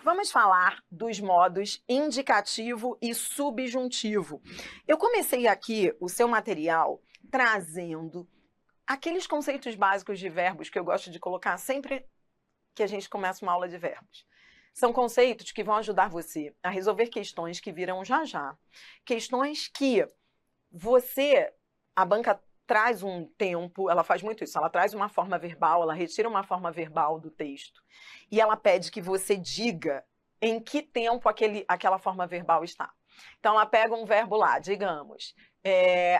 Vamos falar dos modos indicativo e subjuntivo. Eu comecei aqui o seu material trazendo aqueles conceitos básicos de verbos que eu gosto de colocar sempre que a gente começa uma aula de verbos. São conceitos que vão ajudar você a resolver questões que virão já já. Questões que a banca traz um tempo, ela faz muito isso, ela traz uma forma verbal, ela retira uma forma verbal do texto e ela pede que você diga em que tempo aquela forma verbal está. Então ela pega um verbo lá, digamos,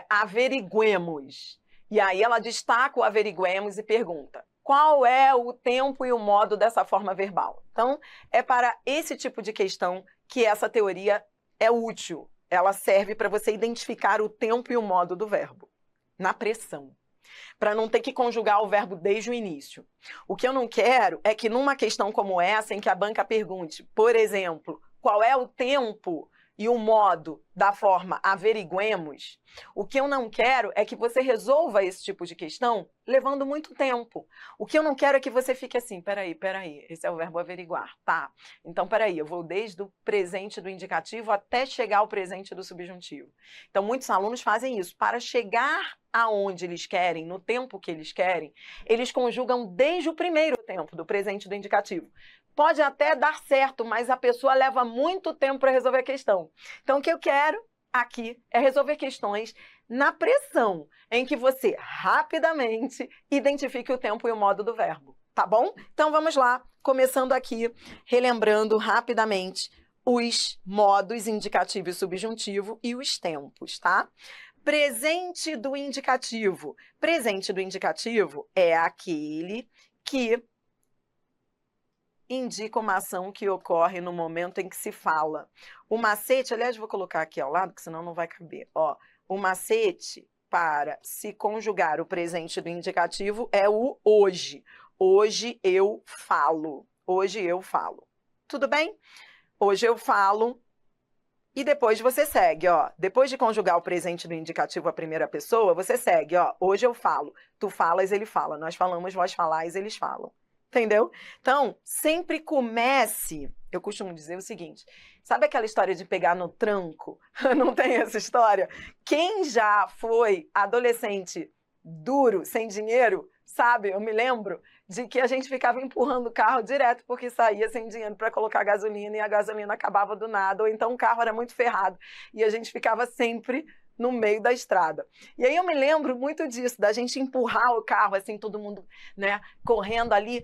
averiguemos, e aí ela destaca o averiguemos e pergunta: qual é o tempo e o modo dessa forma verbal? Então, é para esse tipo de questão que essa teoria é útil. Ela serve para você identificar o tempo e o modo do verbo, na pressão, para não ter que conjugar o verbo desde o início. O que eu não quero é que numa questão como essa, em que a banca pergunte, por exemplo, qual é o tempo e o modo da forma averiguemos, o que eu não quero é que você resolva esse tipo de questão levando muito tempo. O que eu não quero é que você fique assim, peraí, esse é o verbo averiguar, tá? Então, peraí, eu vou desde o presente do indicativo até chegar ao presente do subjuntivo. Então, muitos alunos fazem isso. Para chegar aonde eles querem, no tempo que eles querem, eles conjugam desde o primeiro tempo do presente do indicativo. Pode até dar certo, mas a pessoa leva muito tempo para resolver a questão. Então, o que eu quero aqui é resolver questões na pressão, em que você rapidamente identifique o tempo e o modo do verbo, tá bom? Então, vamos lá, começando aqui, relembrando rapidamente os modos indicativo e subjuntivo e os tempos, tá? Presente do indicativo. Presente do indicativo é aquele que indica uma ação que ocorre no momento em que se fala. O macete, aliás, vou colocar aqui ao lado, que senão não vai caber. Ó, o macete para se conjugar o presente do indicativo é o hoje. Hoje eu falo. Hoje eu falo. Tudo bem? Hoje eu falo. E depois você segue, ó. Depois de conjugar o presente do indicativo à primeira pessoa, você segue, ó. Hoje eu falo. Tu falas, ele fala. Nós falamos, vós falais, eles falam. Entendeu? Então, sempre comece. Eu costumo dizer o seguinte: sabe aquela história de pegar no tranco? Não tem essa história? Quem já foi adolescente duro, sem dinheiro, sabe? Eu me lembro de que a gente ficava empurrando o carro direto porque saía sem dinheiro para colocar gasolina e a gasolina acabava do nada, ou então o carro era muito ferrado e a gente ficava sempre no meio da estrada. E aí eu me lembro muito disso, da gente empurrar o carro, assim, todo mundo, né, correndo ali,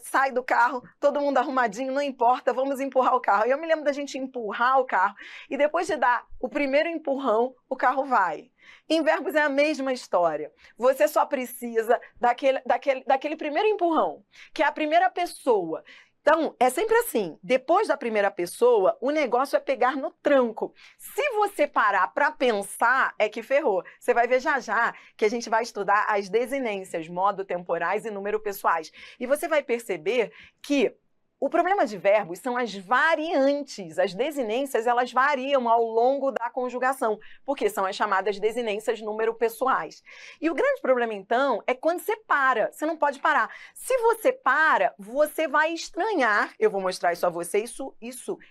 sai do carro, todo mundo arrumadinho, não importa, vamos empurrar o carro. E eu me lembro da gente empurrar o carro e depois de dar o primeiro empurrão, o carro vai. Em verbos é a mesma história. Você só precisa daquele primeiro empurrão, que é a primeira pessoa. Então, é sempre assim, depois da primeira pessoa, o negócio é pegar no tranco. Se você parar para pensar, é que ferrou. Você vai ver já já que a gente vai estudar as desinências, modo temporais e número pessoais. E você vai perceber que o problema de verbos são as variantes. As desinências, elas variam ao longo da conjugação, porque são as chamadas desinências número pessoais. E o grande problema, então, é quando você para. Você não pode parar. Se você para, você vai estranhar. Eu vou mostrar isso a você.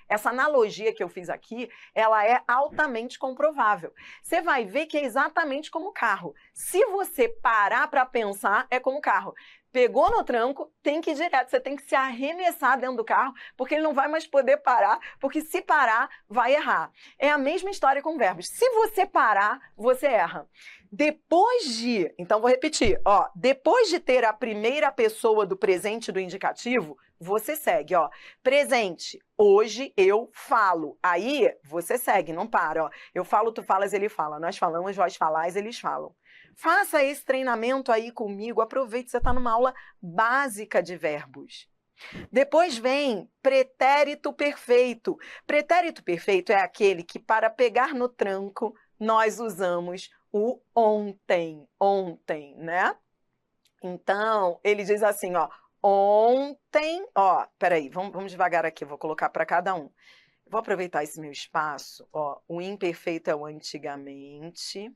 Essa analogia que eu fiz aqui, ela é altamente comprovável. Você vai ver que é exatamente como o carro. Se você parar para pensar, é como o carro. Pegou no tranco, tem que ir direto, você tem que se arremessar dentro do carro, porque ele não vai mais poder parar, porque se parar, vai errar. É a mesma história com verbos. Se você parar, você erra. Então vou repetir, ó, depois de ter a primeira pessoa do presente do indicativo, você segue, ó, presente, hoje eu falo. Aí você segue, não para, ó. Eu falo, tu falas, ele fala. Nós falamos, vós falais, eles falam. Faça esse treinamento aí comigo, aproveite, você está numa aula básica de verbos. Depois vem pretérito perfeito. Pretérito perfeito é aquele que, para pegar no tranco, nós usamos o ontem, né? Então, ele diz assim, ó, ontem, ó, peraí, vamos devagar aqui, vou colocar para cada um. Vou aproveitar esse meu espaço, ó, o imperfeito é o antigamente.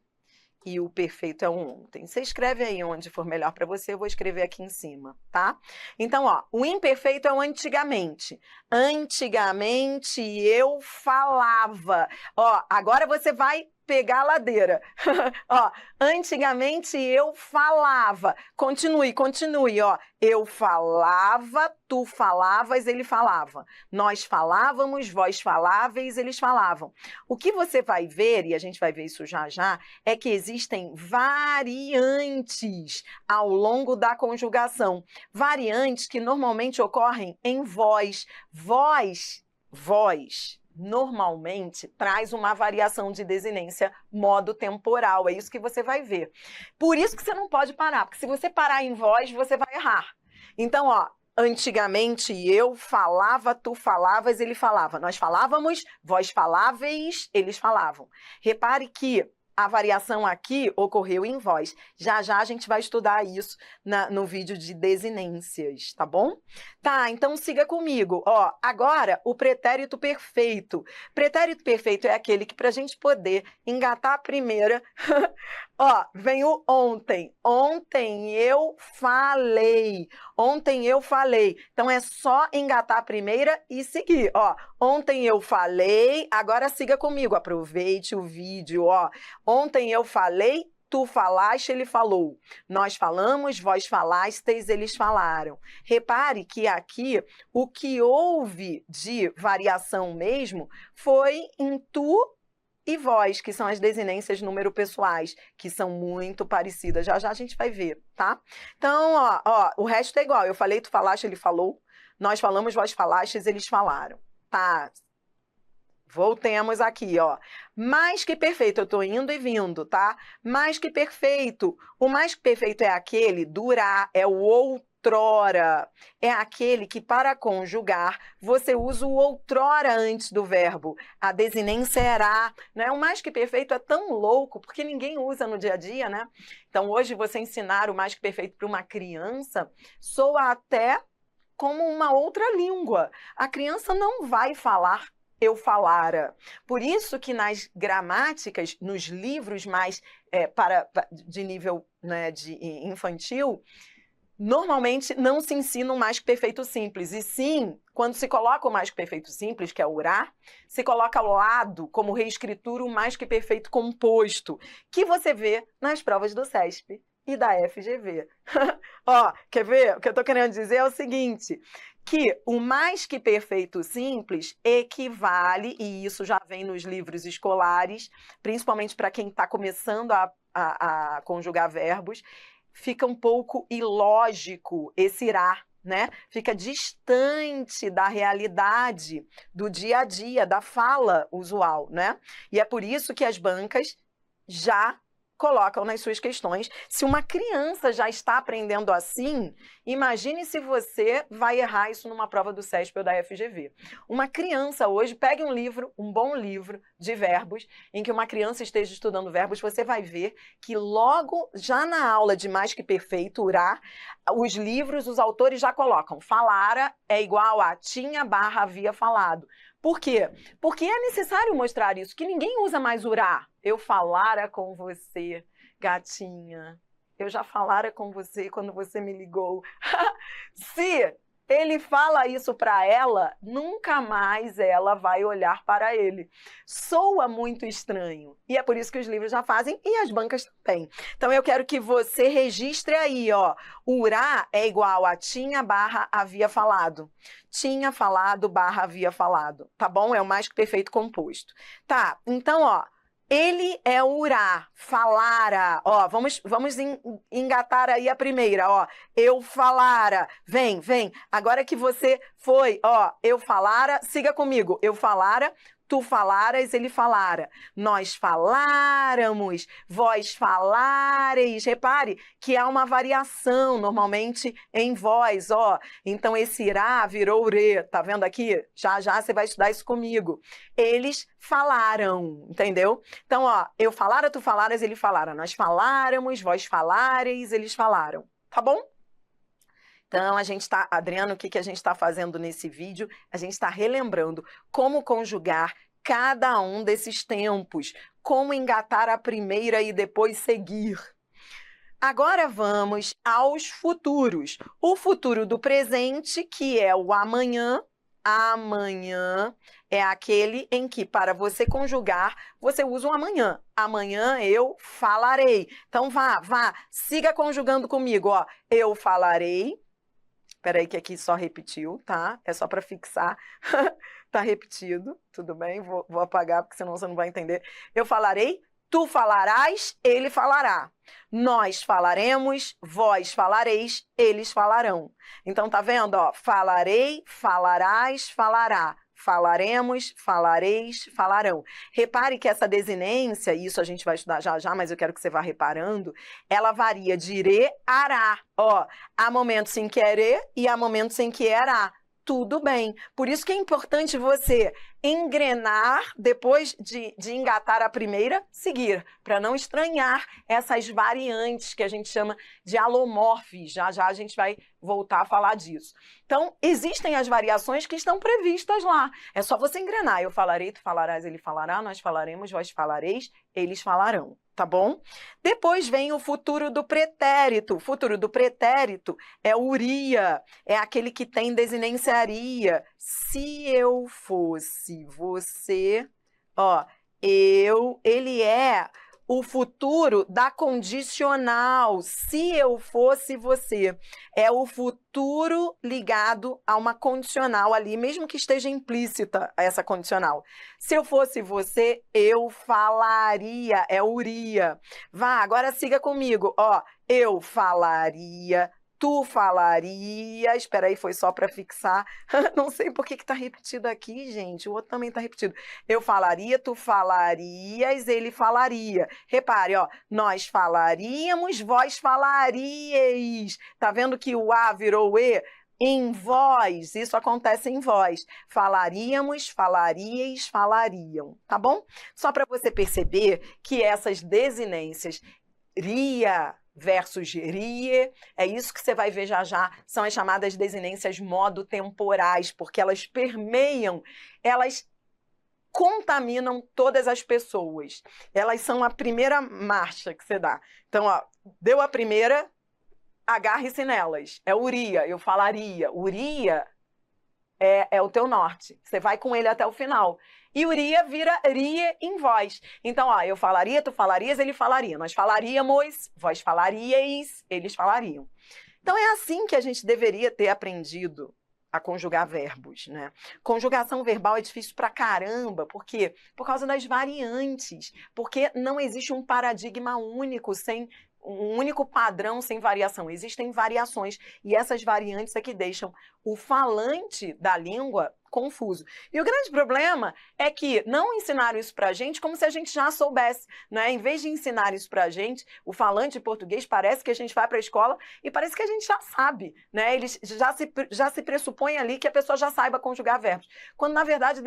e o perfeito é o ontem. Você escreve aí onde for melhor para você, eu vou escrever aqui em cima, tá? Então, ó, o imperfeito é o antigamente. Antigamente eu falava. Ó, agora você vai pegar a ladeira. Ó, antigamente eu falava. Continue, continue, ó. Eu falava, tu falavas, ele falava. Nós falávamos, vós faláveis, eles falavam. O que você vai ver, e a gente vai ver isso já já, é que existem variantes ao longo da conjugação. Variantes que normalmente ocorrem em voz. Voz normalmente traz uma variação de desinência modo temporal. É isso que você vai ver. Por isso que você não pode parar, porque se você parar em voz, você vai errar. Então, ó, antigamente eu falava, tu falavas, ele falava. Nós falávamos, vós faláveis, eles falavam. Repare que a variação aqui ocorreu em voz. Já já a gente vai estudar isso no vídeo de desinências, tá bom? Tá, então siga comigo. Ó, agora o pretérito perfeito. Pretérito perfeito é aquele que, para a gente poder engatar a primeira, ó, vem o ontem. Ontem eu falei. Ontem eu falei. Então é só engatar a primeira e seguir. Ó, ontem eu falei, agora siga comigo. Aproveite o vídeo, ó. Ontem eu falei, tu falaste, ele falou. Nós falamos, vós falastes, eles falaram. Repare que aqui o que houve de variação mesmo foi em tu e vós, que são as desinências número pessoais, que são muito parecidas. Já já a gente vai ver, tá? Então, ó, o resto é igual. Eu falei, tu falaste, ele falou. Nós falamos, vós falastes, eles falaram. Tá? Voltemos aqui, ó. Mais que perfeito, eu tô indo e vindo, tá? Mais que perfeito. O mais que perfeito é aquele durar, é o outrora. É aquele que, para conjugar, você usa o outrora antes do verbo. A desinência era, né? O mais que perfeito é tão louco, porque ninguém usa no dia a dia, né? Então, hoje, você ensinar o mais que perfeito para uma criança soa até como uma outra língua. A criança não vai falar eu falara. Por isso que nas gramáticas, nos livros mais de nível, né, de infantil, normalmente não se ensina o mais que perfeito simples. E sim, quando se coloca o mais que perfeito simples, que é orar, se coloca ao lado, como reescritura, o mais que perfeito composto, que você vê nas provas do SESP e da FGV. Ó, quer ver? O que eu estou querendo dizer é o seguinte, que o mais que perfeito simples equivale, e isso já vem nos livros escolares, principalmente para quem está começando a conjugar verbos, fica um pouco ilógico esse irá, né? Fica distante da realidade do dia a dia, da fala usual, né? E é por isso que as bancas já colocam nas suas questões. Se uma criança já está aprendendo assim, imagine se você vai errar isso numa prova do SESP ou da FGV. Uma criança hoje, pegue um livro, um bom livro de verbos, em que uma criança esteja estudando verbos, você vai ver que logo, já na aula de mais que perfeito, urá, os livros, os autores já colocam falara é igual a tinha barra havia falado. Por quê? Porque é necessário mostrar isso, que ninguém usa mais urá. Eu falara com você, gatinha. Eu já falara com você quando você me ligou. Se ele fala isso para ela, nunca mais ela vai olhar para ele. Soa muito estranho. E é por isso que os livros já fazem e as bancas também. Então eu quero que você registre aí, ó. Urá é igual a tinha barra havia falado. Tinha falado barra havia falado. Tá bom? É o mais que perfeito composto. Tá, então, ó. Ele é urá, falara, ó, vamos engatar aí a primeira, ó, eu falara, vem, agora que você foi, ó, eu falara, siga comigo, eu falara, tu falaras, ele falara, nós faláramos, vós falareis, repare que há uma variação normalmente em voz, ó, então esse irá virou ure, tá vendo aqui? Já já você vai estudar isso comigo. Eles falaram, entendeu? Então, ó, eu falara, tu falaras, ele falara, nós faláramos, vós falareis, eles falaram, tá bom? Então, a gente está, Adriano, o que a gente está fazendo nesse vídeo? A gente está relembrando como conjugar cada um desses tempos, como engatar a primeira e depois seguir. Agora vamos aos futuros. O futuro do presente, que é o amanhã. Amanhã é aquele em que, para você conjugar, você usa o amanhã. Amanhã eu falarei. Então, siga conjugando comigo, ó. Eu falarei. Peraí que aqui só repetiu, tá? É só para fixar. Tá repetido, tudo bem? Vou apagar, porque senão você não vai entender. Eu falarei. Tu falarás, ele falará. Nós falaremos, vós falareis, eles falarão. Então, tá vendo? Ó, falarei, falarás, falará. Falaremos, falareis, falarão. Repare que essa desinência, isso a gente vai estudar já já, mas eu quero que você vá reparando, ela varia de ire, ará. Ó, há momentos em que é ire e há momentos em que é ará. Tudo bem. Por isso que é importante você engrenar, depois de engatar a primeira, seguir, para não estranhar essas variantes que a gente chama de alomorfes. Já já a gente vai voltar a falar disso. Então, existem as variações que estão previstas lá. É só você engrenar. Eu falarei, tu falarás, ele falará, nós falaremos, vós falareis, eles falarão. Tá bom? Depois vem o futuro do pretérito. O futuro do pretérito é uria, é aquele que tem desinênciaria. Se eu fosse você, ó, ele é o futuro da condicional. Se eu fosse você, é o futuro ligado a uma condicional ali, mesmo que esteja implícita essa condicional. Se eu fosse você, eu falaria, é uria. Agora siga comigo, ó, eu falaria. Tu falarias, espera aí, foi só para fixar, não sei por que está repetido aqui, gente, o outro também está repetido. Eu falaria, tu falarias, ele falaria. Repare, ó, nós falaríamos, vós falaríeis. Tá vendo que o A virou E? Em vós, isso acontece em vós. Falaríamos, falaríeis, falariam, tá bom? Só para você perceber que essas desinências, ria versus rie, é isso que você vai ver já já, são as chamadas desinências modo-temporais, porque elas permeiam, elas contaminam todas as pessoas. Elas são a primeira marcha que você dá. Então, ó, deu a primeira, agarre-se nelas. É uria, eu falaria. Uria é o teu norte. Você vai com ele até o final. E uria vira rie em vós. Então, ó, eu falaria, tu falarias, ele falaria. Nós falaríamos, vós falaríeis, eles falariam. Então, é assim que a gente deveria ter aprendido a conjugar verbos, né? Conjugação verbal é difícil pra caramba, por quê? Por causa das variantes, porque não existe um paradigma único, sem um único padrão sem variação. Existem variações e essas variantes é que deixam o falante da língua confuso. E o grande problema é que não ensinaram isso pra gente como se a gente já soubesse, né? Em vez de ensinar isso pra gente, o falante de português parece que a gente vai pra escola e parece que a gente já sabe, né? Eles já se pressupõe ali que a pessoa já saiba conjugar verbos. Quando, na verdade,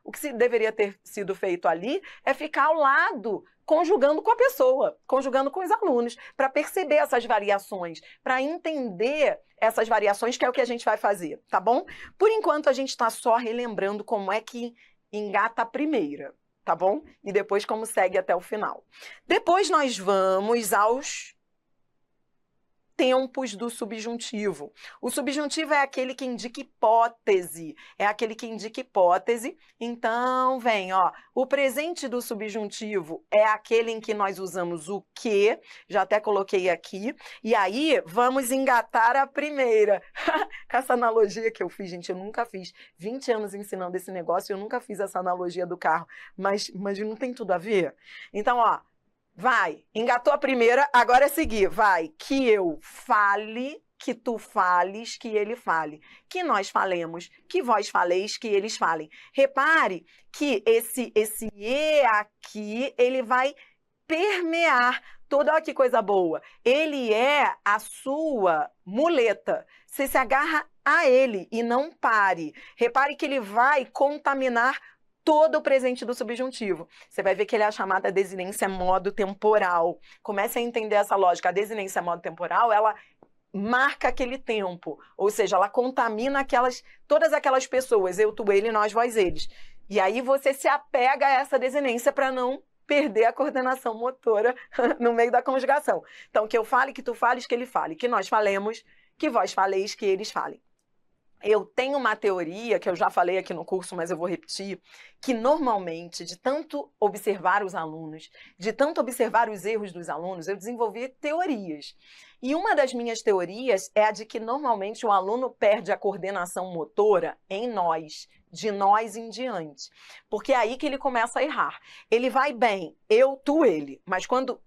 o que deveria ter sido feito ali é ficar ao lado, conjugando com a pessoa, conjugando com os alunos, para perceber essas variações, para entender essas variações, que é o que a gente vai fazer, tá bom? Por enquanto, a gente está só relembrando como é que engata a primeira, tá bom? E depois como segue até o final. Depois nós vamos aos tempos do subjuntivo. O subjuntivo é aquele que indica hipótese, Então, vem, ó, o presente do subjuntivo é aquele em que nós usamos o que, já até coloquei aqui, e aí vamos engatar a primeira. Com essa analogia que eu fiz, gente, eu nunca fiz 20 anos ensinando esse negócio, eu nunca fiz essa analogia do carro, mas não tem tudo a ver? Então, ó, vai, engatou a primeira, agora é seguir, vai, que eu fale, que tu fales, que ele fale, que nós falemos, que vós faleis, que eles falem. Repare que esse e aqui, ele vai permear toda, olha que coisa boa, ele é a sua muleta, você se agarra a ele e não pare. Repare que ele vai contaminar todo o presente do subjuntivo. Você vai ver que ele é a chamada desinência modo-temporal. Comece a entender essa lógica. A desinência modo-temporal, ela marca aquele tempo, ou seja, ela contamina todas aquelas pessoas, eu, tu, ele, nós, vós, eles. E aí você se apega a essa desinência para não perder a coordenação motora no meio da conjugação. Então, que eu fale, que tu fales, que ele fale, que nós falemos, que vós faleis, que eles falem. Eu tenho uma teoria, que eu já falei aqui no curso, mas eu vou repetir, que normalmente, de tanto observar os alunos, de tanto observar os erros dos alunos, eu desenvolvi teorias. E uma das minhas teorias é a de que normalmente o aluno perde a coordenação motora em nós, de nós em diante. Porque é aí que ele começa a errar. Ele vai bem, eu, tu, ele, mas quando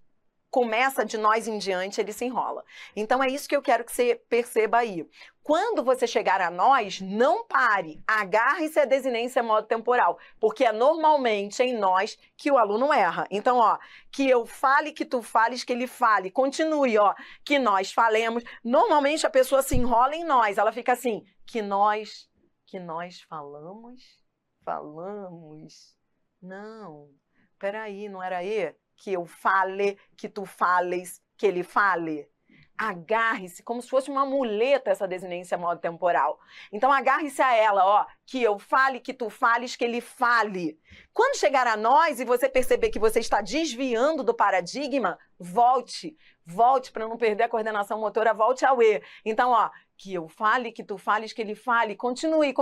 começa de nós em diante, ele se enrola. Então, é isso que eu quero que você perceba aí. Quando você chegar a nós, não pare. Agarre-se à desinência modo temporal, porque é normalmente em nós que o aluno erra. Então, ó, que eu fale, que tu fales, que ele fale. Continue, ó, que nós falemos. Normalmente a pessoa se enrola em nós. Ela fica assim, que nós falamos. Não, peraí, não era aí? Que eu fale, que tu fales, que ele fale. Agarre-se, como se fosse uma muleta essa desinência modo temporal. Então agarre-se a ela, ó, que eu fale, que tu fales, que ele fale. Quando chegar a nós e você perceber que você está desviando do paradigma, volte para não perder a coordenação motora, volte ao E. Então, ó, que eu fale, que tu fales, que ele fale, continue,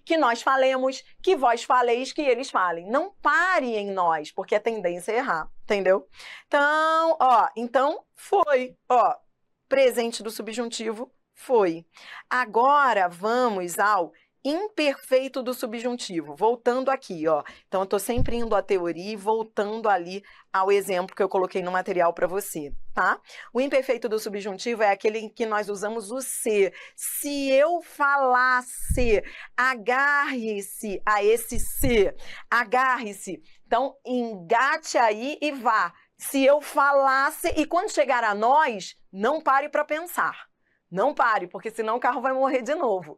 que nós falemos, que vós faleis, que eles falem. Não pare em nós, porque a tendência é errar, entendeu? Então, foi, ó, presente do subjuntivo, foi. Agora, vamos ao imperfeito do subjuntivo, voltando aqui, ó. Então, eu tô sempre indo à teoria e voltando ali ao exemplo que eu coloquei no material para você, tá? O imperfeito do subjuntivo é aquele em que nós usamos o se. Se eu falasse, agarre-se a esse se, agarre-se. Então, engate aí e vá. Se eu falasse, e quando chegar a nós, não pare para pensar. Não pare, porque senão o carro vai morrer de novo.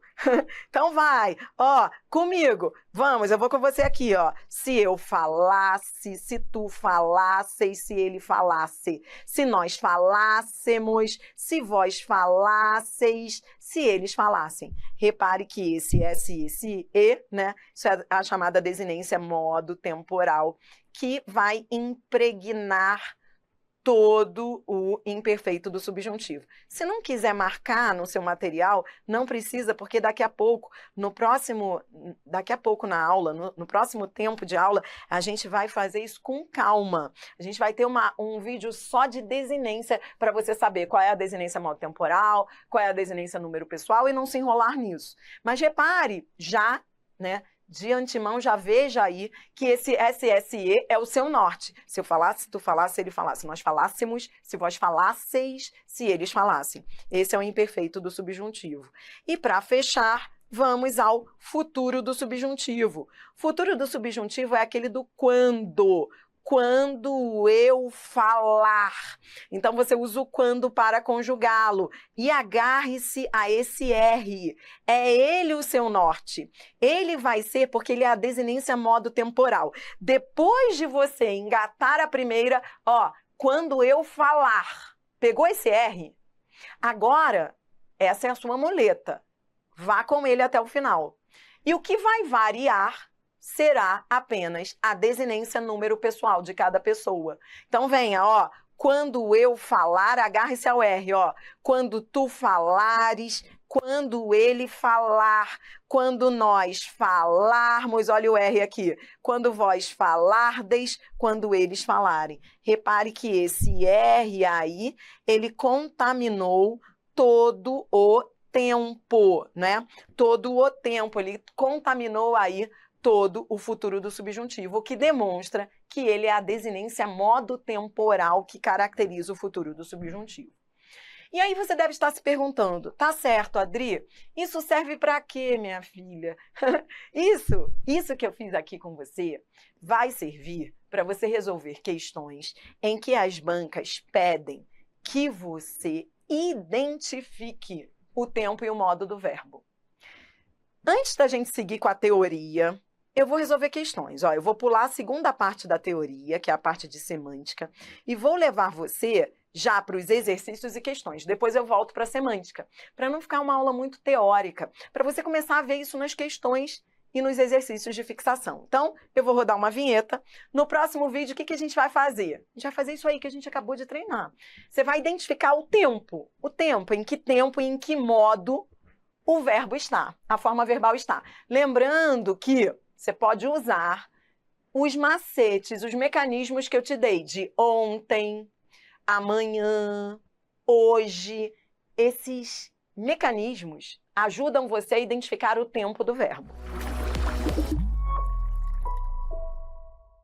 Então vai, ó, comigo. Vamos, eu vou com você aqui, ó. Se eu falasse, se tu falasseis, se ele falasse. Se nós falássemos, se vós falasseis, se eles falassem. Repare que esse E, né? Isso é a chamada desinência modo temporal, que vai impregnar todo o imperfeito do subjuntivo. Se não quiser marcar no seu material, não precisa, porque daqui a pouco na aula, no próximo tempo de aula, a gente vai fazer isso com calma. A gente vai ter um vídeo só de desinência para você saber qual é a desinência modo temporal, qual é a desinência número pessoal e não se enrolar nisso. Mas repare, já, né? De antemão, já veja aí que esse SSE é o seu norte. Se eu falasse, se tu falasse, se ele falasse. Se nós falássemos, se vós falasseis, se eles falassem. Esse é o imperfeito do subjuntivo. E para fechar, vamos ao futuro do subjuntivo. Futuro do subjuntivo é aquele do quando. Quando eu falar. Então, você usa o quando para conjugá-lo. E agarre-se a esse R. É ele o seu norte. Ele vai ser, porque ele é a desinência modo temporal. Depois de você engatar a primeira, ó, quando eu falar. Pegou esse R? Agora, essa é a sua muleta. Vá com ele até o final. E o que vai variar será apenas a desinência número pessoal de cada pessoa. Então, venha, ó, quando eu falar, agarre-se ao R, ó. Quando tu falares, quando ele falar, quando nós falarmos, olha o R aqui, quando vós falardes, quando eles falarem. Repare que esse R aí, ele contaminou todo o tempo, né? Todo o tempo, ele contaminou aí todo o futuro do subjuntivo, o que demonstra que ele é a desinência modo temporal que caracteriza o futuro do subjuntivo. E aí você deve estar se perguntando, tá certo, Adri? Isso serve para quê, minha filha? Isso que eu fiz aqui com você vai servir para você resolver questões em que as bancas pedem que você identifique o tempo e o modo do verbo. Antes da gente seguir com a teoria, eu vou resolver questões. Ó, eu vou pular a segunda parte da teoria, que é a parte de semântica, e vou levar você já para os exercícios e questões. Depois eu volto para a semântica, para não ficar uma aula muito teórica, para você começar a ver isso nas questões e nos exercícios de fixação. Então, eu vou rodar uma vinheta. No próximo vídeo, o que a gente vai fazer? A gente vai fazer isso aí que a gente acabou de treinar. Você vai identificar o tempo e em que modo o verbo está, a forma verbal está. Lembrando que você pode usar os macetes, os mecanismos que eu te dei de ontem, amanhã, hoje. Esses mecanismos ajudam você a identificar o tempo do verbo.